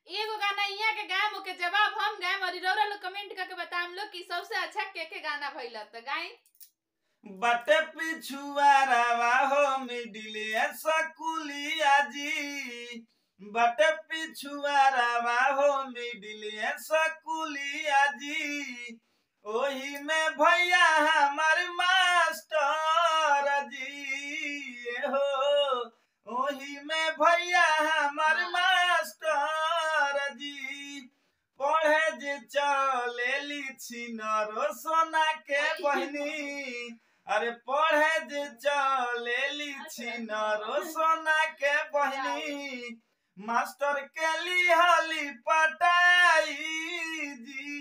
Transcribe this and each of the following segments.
एगो गाना यहाँ के गायम के जवाब हम गायम और रौरा लोग कमेंट करके बताएम लोग कि सबसे अच्छा के गाना भइल त गाई। बटे पिछुआरावा हो मिडिले सकुलिया जी, बटे पिछुआरावा हो मिडिले सकुलिया जी, ओही में भैया हमार मास्टर जी हो, ओही में भैया हमार मास्टर जी, पढ़े जे चलेली छिनरो सोना के बहनी, अरे पढ़े जे चलेली छिनरो सोना के बहनी, मास्टर के लिहली पटाई जी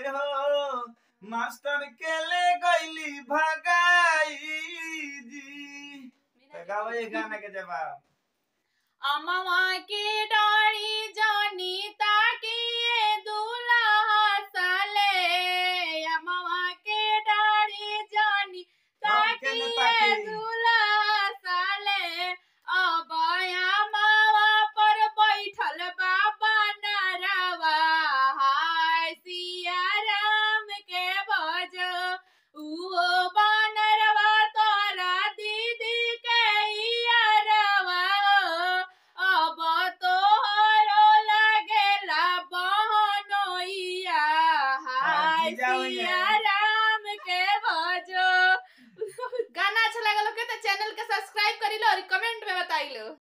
हो, मास्टर के ले गईली भगाई जी। गाओ ये गाना के जवाब। अमवा के डर